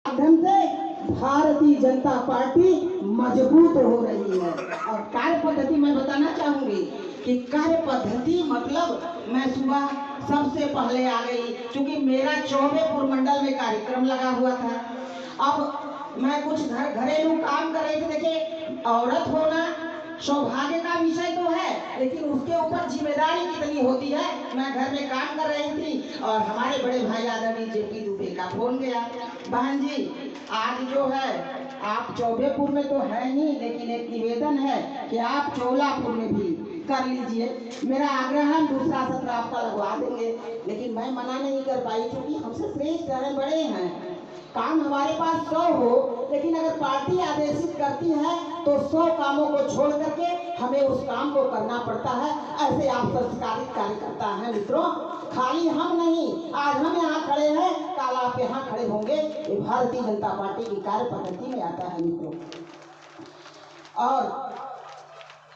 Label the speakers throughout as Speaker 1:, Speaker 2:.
Speaker 1: माध्यम से भारतीय जनता पार्टी मजबूत हो रही है। और कार्य पद्धति मैं बताना चाहूंगी कि कार्य पद्धति मतलब मैं सुबह सबसे पहले आ गई, क्योंकि मेरा चौबेपुर मंडल में कार्यक्रम लगा हुआ था। अब मैं कुछ घरेलू काम कर रही थी। देखिए, औरत होना सौभाग्य का विषय तो है, लेकिन उसके ऊपर जिम्मेदारी कितनी होती है। मैं घर में काम कर रही थी और हमारे बड़े भाई आदरणीय जेपी दुबे का फोन गया। बहन जी, आज जो है आप चौबेपुर में तो है ही, लेकिन एक निवेदन है कि आप चोलापुर में भी कर लीजिए। मेरा आग्रह है, दूसरा सत्र आपका लगवा देंगे, लेकिन मैं मना नहीं कर पाई, क्योंकि हमसे श्रेष्ठ है, बड़े हैं। काम हमारे पास 100 हो, लेकिन अगर पार्टी आदेशित करती है तो 100 कामों को छोड़ करके हमें उस काम को करना पड़ता है। ऐसे आप संस्कारित कार्यकर्ता हैं मित्रों, खाली हम नहीं। आज हम यहाँ खड़े हैं, कल आप यहाँ खड़े होंगे। ये भारतीय जनता पार्टी की कार्य पद्धति में आता है मित्रों। और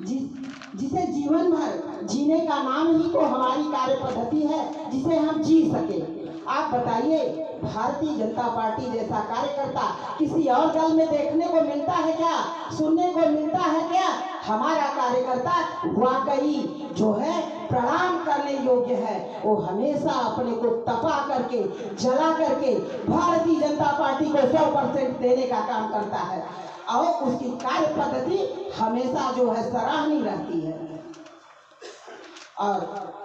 Speaker 1: जिसे जीवन भर जीने का नाम ही तो हमारी कार्य पद्धति है, जिसे हम जी सके। आप बताइए, भारतीय जनता पार्टी जैसा कार्यकर्ता किसी और दल में देखने को मिलता है क्या, सुनने को मिलता है क्या? हमारा कार्यकर्ता वाकई जो है प्रणाम करने योग्य है। वो हमेशा अपने को तपा करके, जला करके भारतीय जनता पार्टी को 100% देने का काम करता है, और उसकी कार्य पद्धति हमेशा जो है सराहनीय रहती है। और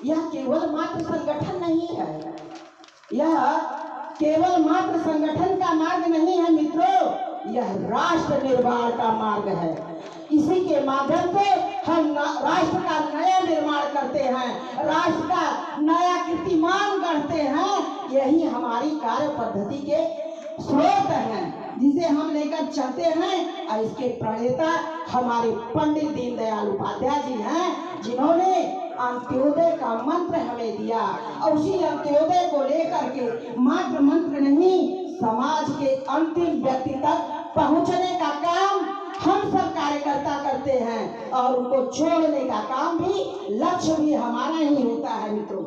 Speaker 1: यह केवल मात्र संगठन नहीं है, यह केवल मात्र संगठन का मार्ग नहीं है मित्रों, यह राष्ट्र निर्माण का मार्ग है। इसी के माध्यम से हम राष्ट्र का नया निर्माण करते हैं, राष्ट्र का नया कीर्तिमान गढ़ते हैं। यही हमारी कार्य पद्धति के स्रोत हैं, जिसे हम लेकर चलते हैं। और इसके प्रणेता हमारे पंडित दीनदयाल उपाध्याय जी हैं, जिन्होंने अंत्योदय का मंत्र हमें दिया, और उसी अंत्योदय को लेकर के मात्र मंत्र नहीं, समाज के अंतिम व्यक्ति तक पहुंचने का काम हम सब कार्यकर्ता करते हैं, और उनको छोड़ने का काम भी, लक्ष्य भी हमारा ही होता है मित्रों।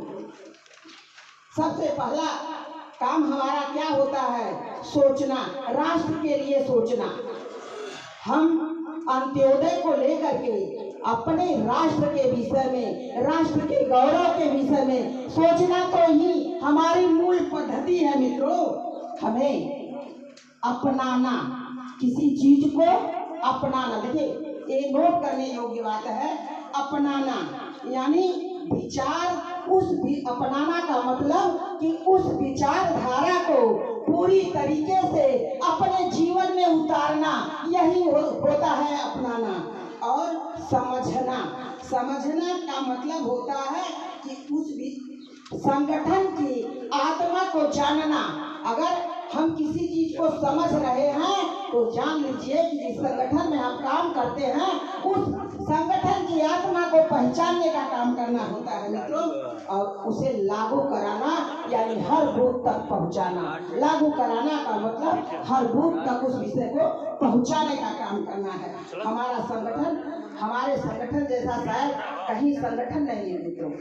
Speaker 1: सबसे पहला काम हमारा क्या होता है? सोचना, राष्ट्र के लिए सोचना। हम अंत्योदय को लेकर के अपने राष्ट्र के विषय में, राष्ट्र के गौरव के विषय में सोचना तो ही हमारी मूल पद्धति है मित्रों। हमें अपनाना, किसी चीज को अपनाना। देखिए, ये नोट करने योग्य बात है। अपनाना यानी विचार, अपनाना का मतलब कि उस विचारधारा को पूरी तरीके से अपने जीवन में उतारना, यही होता है अपनाना। और समझना का मतलब होता है कि उस संगठन की आत्मा को जानना। अगर हम किसी चीज को समझ रहे हैं तो जान लीजिए कि जिस संगठन में हम काम करते हैं, उस संगठन की आत्मा को पहचानने का काम करना होता है मित्रों, और उसे लागू कराना, यानी हर बूथ तक पहुंचाना। लागू कराना का मतलब हर बूथ तक उस विषय को पहुंचाने का काम करना है। हमारा संगठन, हमारे संगठन जैसा शायद कहीं संगठन नहीं है मित्रों।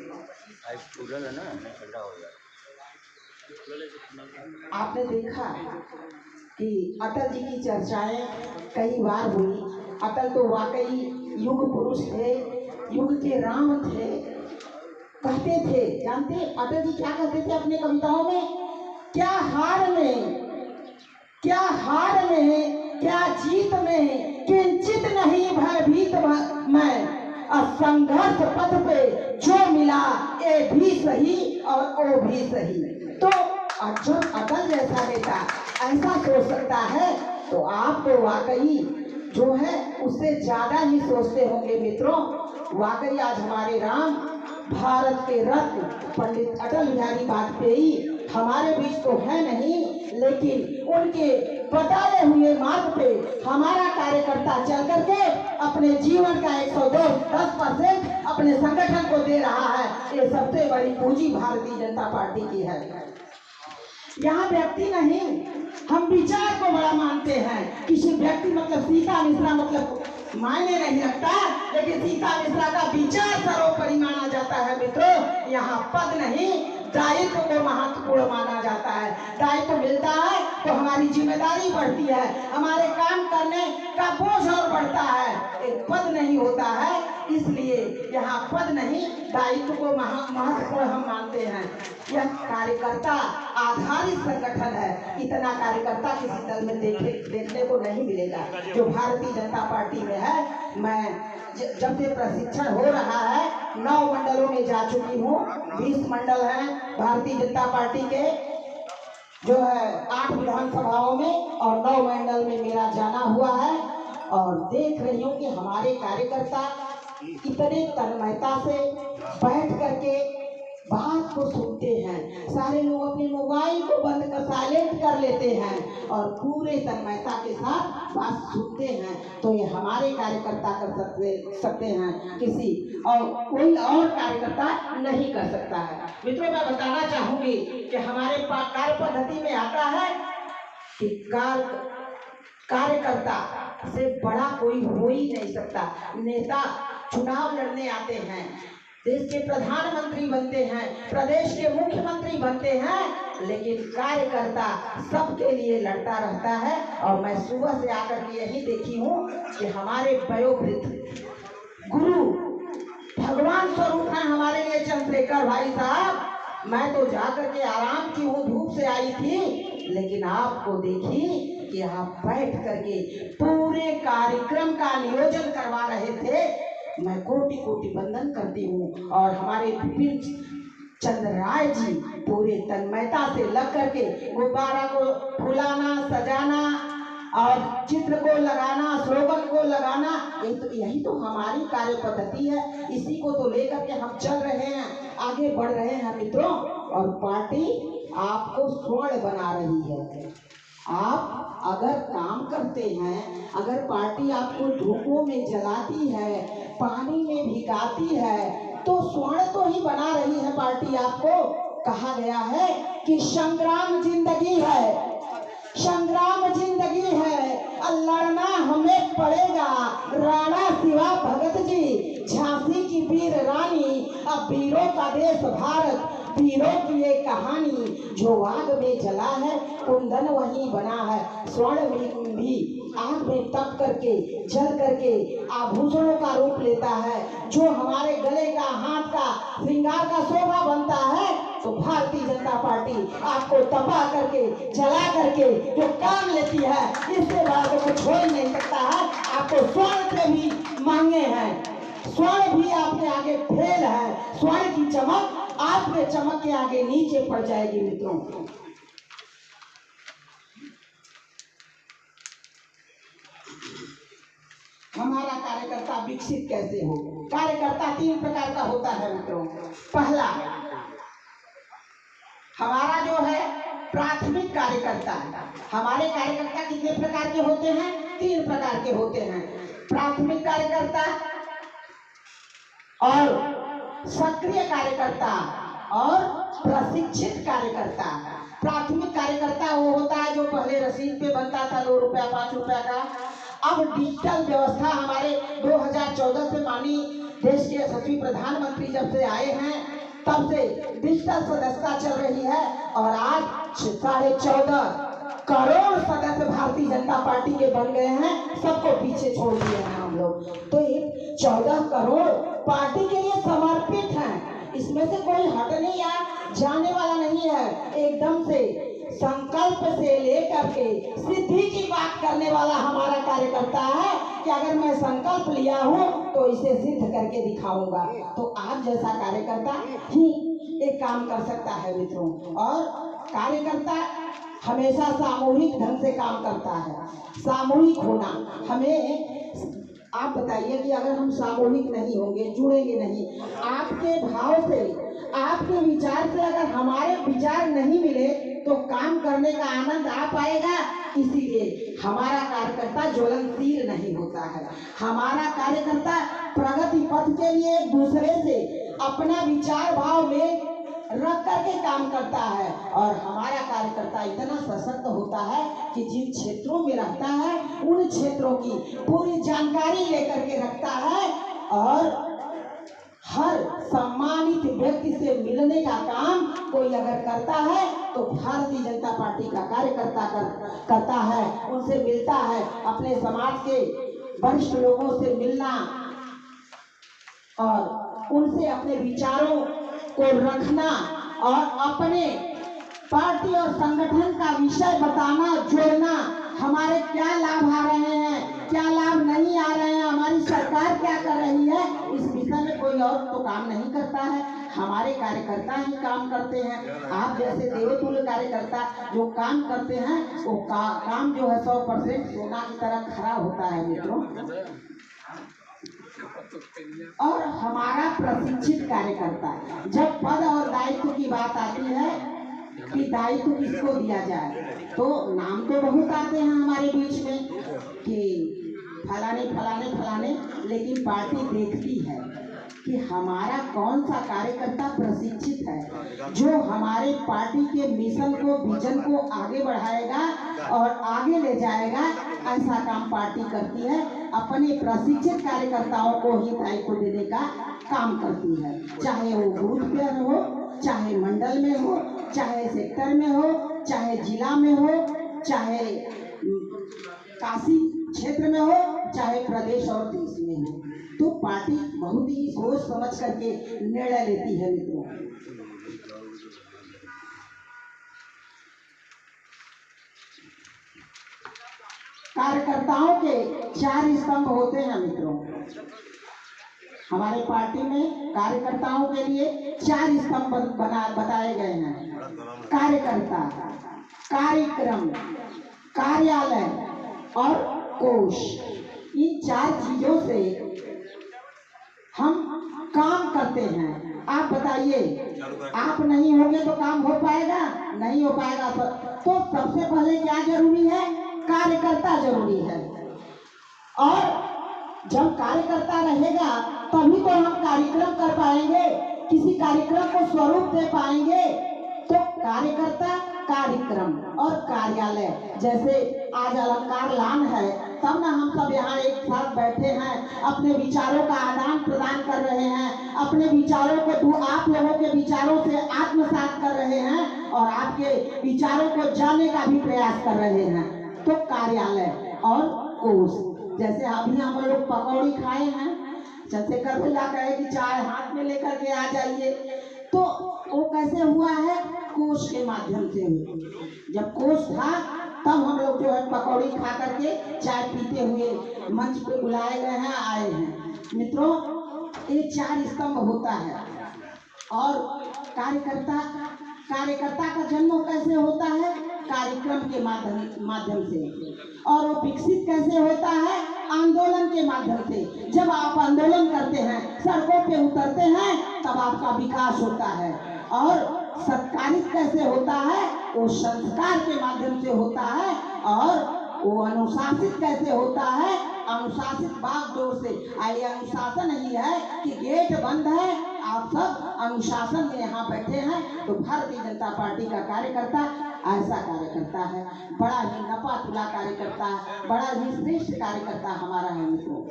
Speaker 1: आपने देखा कि अटल जी की चर्चाएं कई बार हुई। अटल तो वाकई युग पुरुष थे, युग के राम थे। कहते थे, जानते अटल जी क्या कहते थे अपने कविताओं में? क्या हार में, क्या जीत में, किंचित नहीं भयभीत मैं। संघर्ष पथ पे जो मिला, ए भी सही और ओ भी सही। तो जो अटल जैसा बेटा ऐसा सोच सकता है, तो आप तो वाकई जो है उससे ज्यादा ही सोचते होंगे मित्रों। वाकई आज हमारे राम, भारत के रत्न पंडित अटल बिहारी वाजपेयी हमारे बीच तो है नहीं, लेकिन उनके बताए हुए मार्ग पे हमारा कार्यकर्ता चल करके अपने जीवन का 110% अपने संगठन को दे रहा है। ये सबसे बड़ी पूंजी भारतीय जनता पार्टी की है। यहाँ व्यक्ति नहीं, हम विचार को बड़ा मानते हैं। किसी व्यक्ति मतलब सीता मिश्रा मतलब मायने नहीं रखता, लेकिन सीता मिश्रा का विचार सर्वोपरि माना जाता है मित्रों। यहाँ पद नहीं, दायित्व को महत्वपूर्ण माना जाता है। दायित्व मिलता है तो हमारी जिम्मेदारी बढ़ती है, हमारे काम करने का बोझ और बढ़ता है। एक पद नहीं होता है, इसलिए यहाँ पद नहीं दायित्व को महत्वपूर्ण हम मानते हैं। यह कार्यकर्ता आधारित संगठन है। इतना कार्यकर्ता किसी दल में देखने को नहीं मिलेगा जो भारतीय जनता पार्टी में है। मैं जब से प्रशिक्षण हो रहा है 9 मंडलों में जा चुकी हूँ। 20 मंडल हैं भारतीय जनता पार्टी के, जो है 8 विधानसभाओं में, और 9 मंडल में मेरा जाना हुआ है। और देख रही हूँ कि हमारे कार्यकर्ता इतने तन्मयता से बैठ करके बात को सुनते हैं। सारे लोग अपने मोबाइल को बंद कर साइलेंट कर लेते हैं और पूरे तन्मयता के साथ बात सुनते हैं। तो ये हमारे कार्यकर्ता कर सकते हैं, किसी और कोई और कार्यकर्ता नहीं कर सकता है। मित्रों, मैं बताना चाहूंगी कि हमारे कार्य पद्धति में आता है कि कार्यकर्ता से बड़ा कोई हो ही नहीं सकता। नेता चुनाव लड़ने आते हैं, देश के प्रधानमंत्री बनते हैं, प्रदेश के मुख्यमंत्री बनते हैं, लेकिन कार्यकर्ता सबके लिए लड़ता रहता है। और मैं सुबह से आकर के यही देखी हूँ कि हमारे वयोवृद्ध गुरु भगवान स्वरूप हैं हमारे लिए चंद्रशेखर भाई साहब। मैं तो जाकर के आराम की हूँ, धूप से आई थी, लेकिन आपको देखी कि आप बैठ करके पूरे कार्यक्रम का नियोजन करवा रहे थे। मैं कोटि कोटि वंदन करती हूँ। और हमारे विपिन चंद्र राय जी पूरे तन्मयता से लग करके गुब्बारा को फुलाना, सजाना और चित्र को लगाना, स्लोगन को लगाना, यही तो हमारी कार्य पद्धति है। इसी को तो लेकर के हम चल रहे हैं, आगे बढ़ रहे हैं मित्रों। और पार्टी आपको स्वर्ण बना रही है। आप अगर काम करते हैं, अगर पार्टी आपको धूपों में जलाती है, पानी में भिगाती है, तो स्वर्ण तो ही बना रही है पार्टी आपको। कहा गया है कि संग्राम जिंदगी है, संग्राम जिंदगी है, लड़ना हमें पड़ेगा। राणा शिवा भगत जी, झांसी की वीर रानी, अब वीरों का देश भारत, वीरों की ये कहानी। जो आग में जला है कुंदन वही बना है, स्वर्ण भी आग में तप करके जल करके आभूषणों का रूप लेता है। जो हमारे गले का, हाथ का, श्रृंगार का शोभा बनता है, तो भारतीय जनता पार्टी आपको तपा करके, जला करके जो काम लेती है, इसके बाद कुछ हो ही नहीं सकता है। आपको स्वर्ण से भी मांगे हैं, स्वर्ण भी आपके आगे फेल है। स्वर्ण की चमक आपके चमक के आगे नीचे पड़ जाएगी। मित्रों, हमारा कार्यकर्ता विकसित कैसे हो? कार्यकर्ता 3 प्रकार का होता है मित्रों। पहला, हमारा जो है प्राथमिक कार्यकर्ता। हमारे कार्यकर्ता कितने प्रकार के होते हैं? 3 प्रकार के होते हैं। प्राथमिक कार्यकर्ता और सक्रिय कार्यकर्ता और प्रशिक्षित कार्यकर्ता। प्राथमिक कार्यकर्ता वो होता है जो पहले रसीद पे बनता था 2 रुपया 5 रुपया का। अब डिजिटल व्यवस्था हमारे 2014 से माननीय देश के यशस्वी प्रधानमंत्री जब से आए हैं, तब से डिजिटल सदस्यता चल रही है। और आज 14.5 करोड़ सदस्य भारतीय जनता पार्टी के बन गए हैं। सबको पीछे छोड़ दिए हैं हम लोग। तो ये 14 करोड़ पार्टी के लिए समर्पित हैं। इसमें से कोई हटने या जाने वाला नहीं है। एकदम से संकल्प से लेकर के सिद्धि की बात करने वाला हमारा कार्यकर्ता है कि अगर मैं संकल्प लिया हूँ तो इसे सिद्ध करके दिखाऊंगा। तो आप जैसा कार्यकर्ता ही एक काम कर सकता है मित्रों। और कार्यकर्ता हमेशा सामूहिक ढंग से काम करता है। सामूहिक होना, हमें आप बताइए कि अगर हम सामूहिक नहीं होंगे, जुड़ेंगे नहीं, आपके भाव से, आपके विचार से अगर हमारे विचार नहीं मिले तो काम करने का आनंद आ पाएगा? इसीलिए हमारा कार्यकर्ता ज्वलनशील नहीं होता है। हमारा कार्यकर्ता प्रगति पथ के लिए एक दूसरे से अपना विचार भाव में रख करके काम करता है। और हमारा कार्यकर्ता इतना सशक्त होता है कि जिन क्षेत्रों में रहता है उन क्षेत्रों की पूरी जानकारी लेकर के रखता है। और हर सम्मानित व्यक्ति से मिलने का काम कोई अगर करता है तो भारतीय जनता पार्टी का कार्यकर्ता करता है, उनसे मिलता है, अपने समाज के वरिष्ठ लोगों से मिलना और उनसे अपने विचारों को रखना और अपने पार्टी और संगठन का विषय बताना, जोड़ना, हमारे क्या लाभ आ रहे हैं, क्या लाभ नहीं आ रहे हैं, हमारी सरकार क्या कर रही है, इस विषय में कोई और तो काम नहीं करता है, हमारे कार्यकर्ता ही काम करते हैं। आप जैसे देवतुल्य कार्यकर्ता जो काम करते हैं वो काम जो है 100% सोना की तरह खरा होता है मित्रों। और हमारा प्रशिक्षित कार्यकर्ता, जब पद और दायित्व की बात आती है कि दायित्व किसको दिया जाए, तो नाम तो बहुत आते हैं हमारे बीच में कि फलाने फलाने फलाने, लेकिन पार्टी देखती है कि हमारा कौन सा कार्यकर्ता प्रशिक्षित है, जो हमारे पार्टी के मिशन को, विजन को आगे बढ़ाएगा और आगे ले जाएगा। ऐसा काम पार्टी करती है, अपने प्रशिक्षित कार्यकर्ताओं को ही दायित्व देने का काम करती है, चाहे वो बूथ पर हो, चाहे मंडल में हो, चाहे सेक्टर में हो, चाहे जिला में हो, चाहे काशी क्षेत्र में हो, चाहे प्रदेश और देश में हो। तो पार्टी बहुत ही सोच समझ करके निर्णय लेती है मित्रों। कार्यकर्ताओं के 4 स्तंभ होते हैं मित्रों। हमारे पार्टी में कार्यकर्ताओं के लिए 4 स्तंभ बताए गए हैं। कार्यकर्ता, कार्यक्रम, कार्यालय और कोष। इन 4 चीजों से हम काम करते हैं। आप बताइए, आप नहीं होंगे तो काम हो पाएगा? नहीं हो पाएगा। तो सबसे पहले क्या जरूरी है? कार्यकर्ता जरूरी है। और जब कार्यकर्ता रहेगा तभी तो हम कार्यक्रम कर पाएंगे, किसी कार्यक्रम को स्वरूप दे पाएंगे। तो कार्यकर्ता, कार्यक्रम और कार्यालय, जैसे आज अलंकार लान है, तब ना हम सब यहाँ एक साथ बैठे हैं, अपने विचारों का आदान प्रदान कर रहे हैं, अपने विचारों को आप लोगों के विचारों से आत्मसात कर रहे हैं और आपके विचारों को जानने का भी प्रयास कर रहे हैं। तो कार्यालय और कोष, जैसे अभी हम लोग पकौड़ी खाए हैं, चंद्रशेखर भैया कहे कि चाय हाथ में लेकर के आ जाइए, तो वो कैसे हुआ है? कोष के माध्यम से हुआ। जब कोष था तब हम लोग जो है पकौड़ी खा करके चाय पीते हुए मंच पे बुलाए गए हैं, आए हैं। मित्रों, ये 4 स्तंभ होता है। और कार्यकर्ता का जन्म कैसे होता है? कार्यक्रम के माध्यम से। और वो विकसित कैसे होता है? आंदोलन के माध्यम से। जब आप आंदोलन करते हैं, सड़कों पे उतरते हैं, तब आपका विकास होता है। और सत्कारित कैसे होता है? वो संस्कार के माध्यम से होता है। और वो अनुशासित कैसे होता है? अनुशासित बागडोर से। ये अनुशासन ही है कि गेट बंद है, आप सब अनुशासन में यहाँ बैठे हैं। तो भारतीय जनता पार्टी का कार्यकर्ता ऐसा कार्यकर्ता है, बड़ा ही नपा तुला कार्यकर्ता है, बड़ा ही श्रेष्ठ कार्यकर्ता हमारा है मित्रों।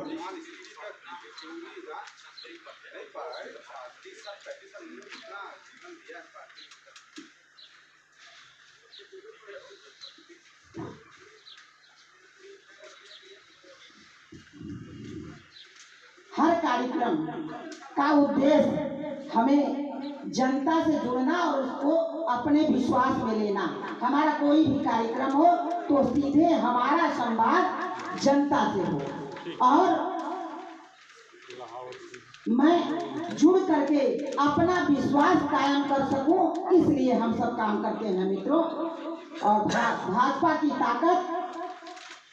Speaker 1: हर कार्यक्रम का उद्देश्य हमें जनता से जुड़ना और उसको अपने विश्वास में लेना। हमारा कोई भी कार्यक्रम हो तो सीधे हमारा संवाद जनता से हो और मैं जुड़ करके अपना विश्वास कायम कर सकूं, इसलिए हम सब काम करते हैं मित्रों। और भाजपा की ताकत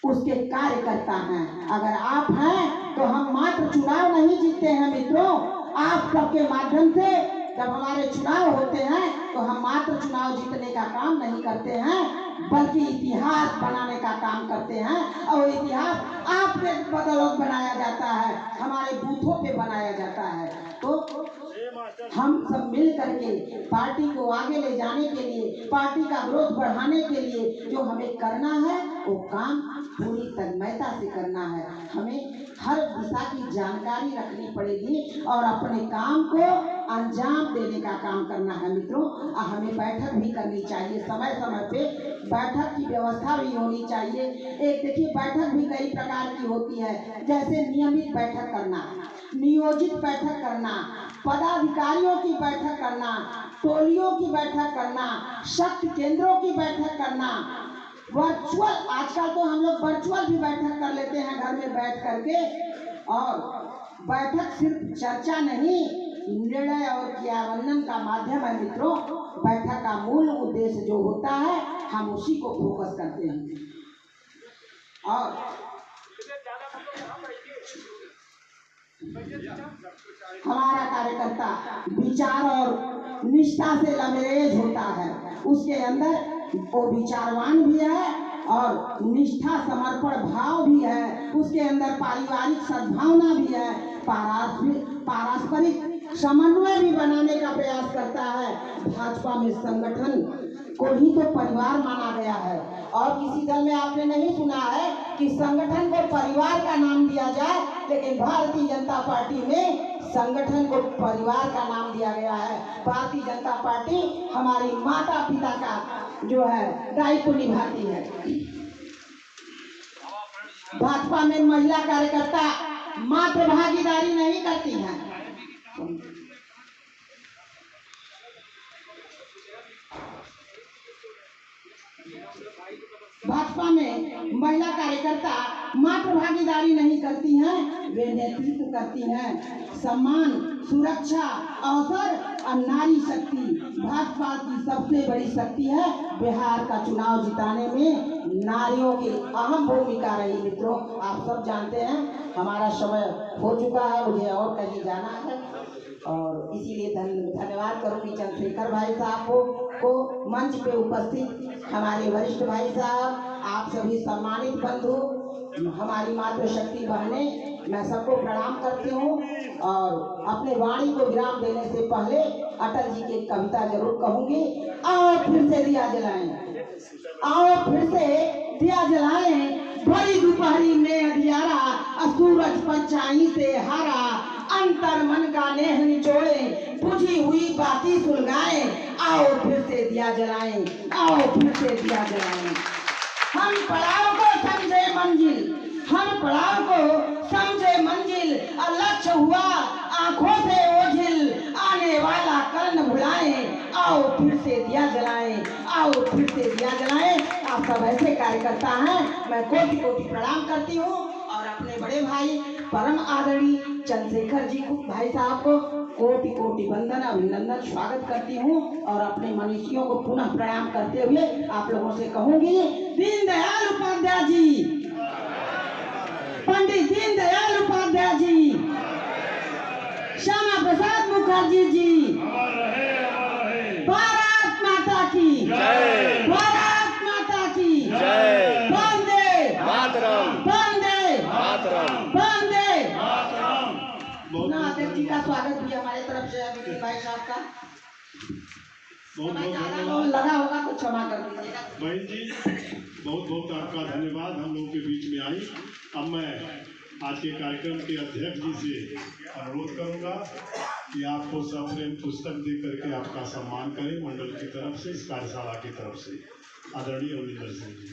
Speaker 1: उसके कार्यकर्ता हैं। अगर आप हैं तो हम मात्र चुनाव नहीं जीतते हैं मित्रों। आप सबके माध्यम से जब हमारे चुनाव होते हैं तो हम मात्र चुनाव जीतने का काम नहीं करते हैं, बल्कि इतिहास बनाने का काम करते हैं। और इतिहास आपके बदौलत बनाया जाता है, हमारे बूथों पे बनाया जाता है। तो हम सब मिल करके पार्टी को आगे ले जाने के लिए, पार्टी का ग्रोथ बढ़ाने के लिए जो हमें करना है वो काम पूरी तन्मयता से करना है। हमें हर दिशा की जानकारी रखनी पड़ेगी और अपने काम को अंजाम देने का काम करना है मित्रों। हमें बैठक भी करनी चाहिए, समय समय पे बैठक की व्यवस्था भी होनी चाहिए। एक देखिए बैठक भी कई प्रकार की होती है, जैसे नियमित बैठक करना, नियोजित बैठक करना, पदाधिकारियों की बैठक करना, टोलियों की बैठक करना, शक्ति केंद्रों की बैठक करना, वर्चुअल, आजकल तो हम लोग वर्चुअल भी बैठक कर लेते हैं घर में बैठ करके। और बैठक सिर्फ चर्चा नहीं, निर्णय और क्रियान्वयन का माध्यम है मित्रों। बैठक का मूल उद्देश्य जो होता है हम उसी को फोकस करते हैं। और हमारा कार्यकर्ता विचार और निष्ठा से लबरेज होता है, उसके अंदर वो विचारवान भी है और निष्ठा समर्पण भाव भी है, उसके अंदर पारिवारिक सद्भावना भी है, पारस्परिक समन्वय भी बनाने का प्रयास करता है। भाजपा में संगठन को ही तो परिवार माना गया है, और किसी दल में आपने नहीं सुना है कि संगठन को परिवार का नाम दिया जाए, लेकिन भारतीय जनता पार्टी में संगठन को परिवार का नाम दिया गया है। भारतीय जनता पार्टी हमारी माता पिता का जो है दायित्व निभाती है। भाजपा में महिला कार्यकर्ता मात्र भागीदारी नहीं करती हैं, भाजपा में महिला कार्यकर्ता मात्र भागीदारी नहीं करती हैं, वे नेतृत्व करती हैं। सम्मान, सुरक्षा, अवसर और नारी शक्ति भाजपा की सबसे बड़ी शक्ति है। बिहार का चुनाव जिताने में नारियों की अहम भूमिका रही। मित्रों, आप सब जानते हैं हमारा समय हो चुका है, मुझे और कहीं जाना है, और इसीलिए धन्यवाद करूंगी चंद्रशेखर भाई साहब को मंच पे उपस्थित हमारे वरिष्ठ भाई साहब, आप सभी सम्मानित बंधु, हमारी मातृशक्ति बहने, मैं सबको प्रणाम करती हूँ। और अपने वाणी को विराम देने से पहले अटल जी की कविता जरूर कहूंगी। आओ फिर से दिया जलाएं, आओ फिर से दिया जलाएं, बड़ी दोपहरी में अंधियारा, सूरज परछाई से हारा, अंतर मन का नेह निचोड़े, बुझी हुई बाती सुलगाए, आओ फिर से दिया जलाएं, आओ फिर से दिया जलाएं। हम पड़ाव को समझे मंजिल, हम पड़ाव को समझे मंजिल, लक्ष्य हुआ आंखों से ओझिल, आने वाला कल न भुलाए, आओ फिर से दिया जलाएं, आओ फिर से दिया जलाएं। आप सब ऐसे कार्यकर्ता हैं, मैं कोटि कोटि प्रणाम करती हूँ, और अपने बड़े भाई परम आदरणीय चंद्रशेखर जी को, भाई साहब को कोटि कोटि वंदन अभिनंदन स्वागत करती हूँ, और अपने मनीषियों को पुनः प्रणाम करते हुए आप लोगों से कहूंगी, दीनदयाल उपाध्याय जी, पंडित दीनदयाल उपाध्याय जी, श्यामा प्रसाद मुखर्जी जी, भारत माता की जय, भारत माता की जय, वंदे मातरम, वंदे मातरम, वंदे मातरम। अध्यक्ष जी का स्वागत भी हमारे तरफ से है, भाई साहब का बहुत लगा होगा तो क्षमा कर दीजिएगा।
Speaker 2: बहन जी बहुत बहुत आपका धन्यवाद, हम लोगों के बीच में आई। अब मैं आज के कार्यक्रम के अध्यक्ष जी से अनुरोध करूंगा कि आपको सप्रेम पुस्तक दे करके आपका सम्मान करें मंडल की तरफ से, इस कार्यशाला की तरफ से। आदरणीय अमरिंदर सिंह जी।